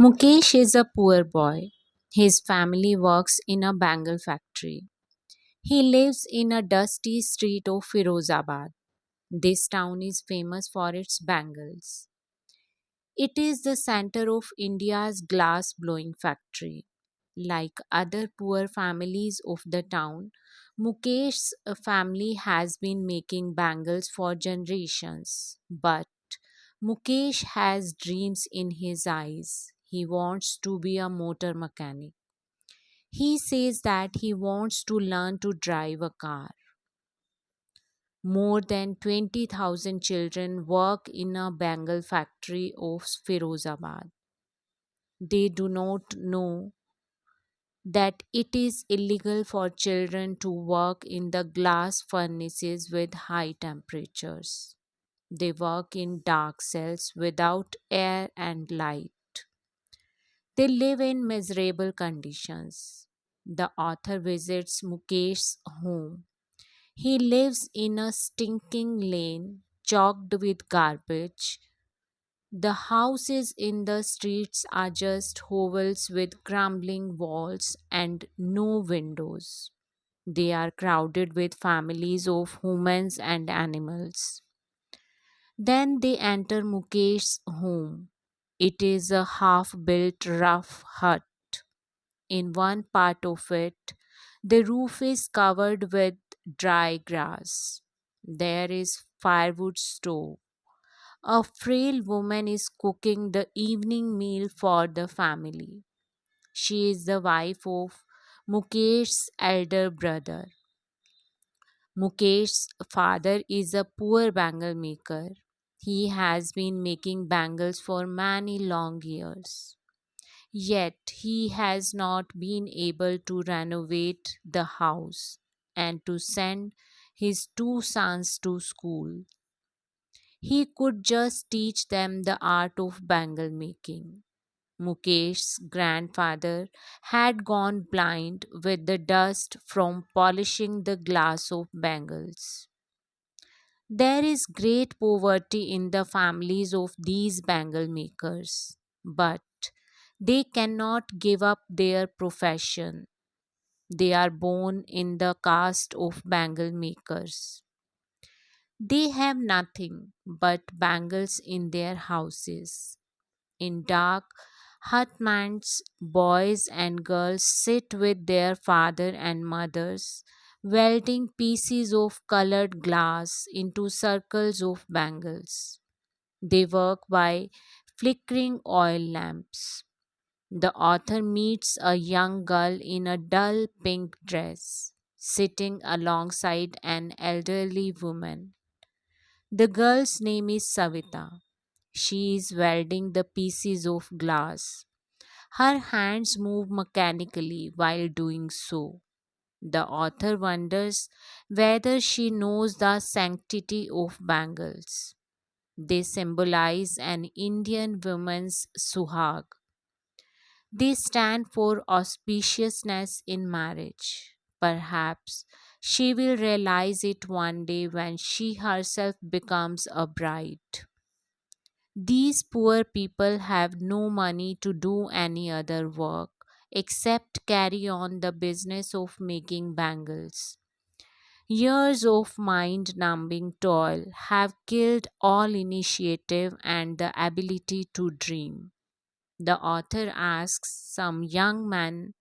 Mukesh is a poor boy. His family works in a bangle factory. He lives in a dusty street of Firozabad. This town is famous for its bangles. It is the center of India's glass blowing factory. Like other poor families of the town, Mukesh's family has been making bangles for generations. But Mukesh has dreams in his eyes. He wants to be a motor mechanic. He says that he wants to learn to drive a car. More than 20,000 children work in a bangle factory of Firozabad. They do not know that it is illegal for children to work in the glass furnaces with high temperatures. They work in dark cells without air and light. They live in miserable conditions. The author visits Mukesh's home. He lives in a stinking lane choked with garbage. The houses in the streets are just hovels with crumbling walls and no windows. They are crowded with families of humans and animals. Then they enter Mukesh's home. It is a half built rough hut. In one part of it, the roof is covered with dry grass. There is firewood stove. A frail woman is cooking the evening meal for the family. She is the wife of Mukesh's elder brother. Mukesh's father is a poor bangle maker. He has been making bangles for many long years. Yet he has not been able to renovate the house and to send his two sons to school. He could just teach them the art of bangle making. Mukesh's grandfather had gone blind with the dust from polishing the glass of bangles. There is great poverty in the families of these bangle makers, but they cannot give up their profession. They are born in the caste of bangle makers. They have nothing but bangles in their houses. In dark hutments, boys and girls sit with their father and mothers, welding pieces of colored glass into circles of bangles. They work by flickering oil lamps. The author meets a young girl in a dull pink dress, sitting alongside an elderly woman. The girl's name is Savita. She is welding the pieces of glass. Her hands move mechanically while doing so. The author wonders whether she knows the sanctity of bangles. They symbolize an Indian woman's suhag. They stand for auspiciousness in marriage. Perhaps she will realize it one day when she herself becomes a bride. These poor people have no money to do any other work except carry on the business of making bangles. Years of mind numbing toil have killed all initiative and the ability to dream. The author asks some young men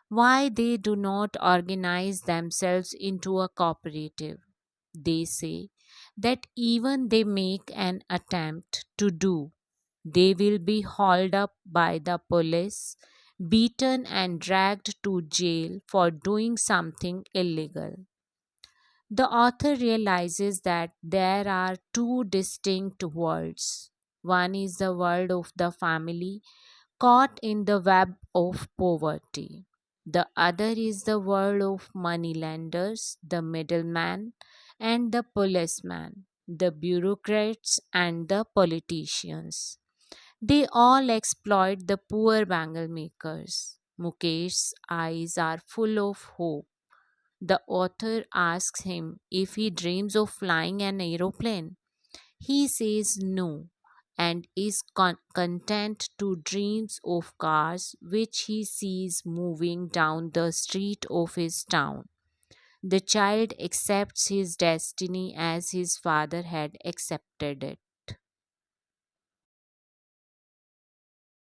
why they do not organize themselves into a cooperative. They say that even they make an attempt to do, they will be hauled up by the police, beaten and dragged to jail for doing something illegal. The author realizes that there are two distinct worlds. One is the world of the family caught in the web of poverty. The other is the world of moneylenders, the middleman, and the policeman, the bureaucrats, and the politicians. They all exploit the poor bangle makers. Mukesh's eyes are full of hope. The author asks him if he dreams of flying an aeroplane. He says no. and is content to dreams of cars which he sees moving down the street of his town. The child accepts his destiny as his father had accepted it.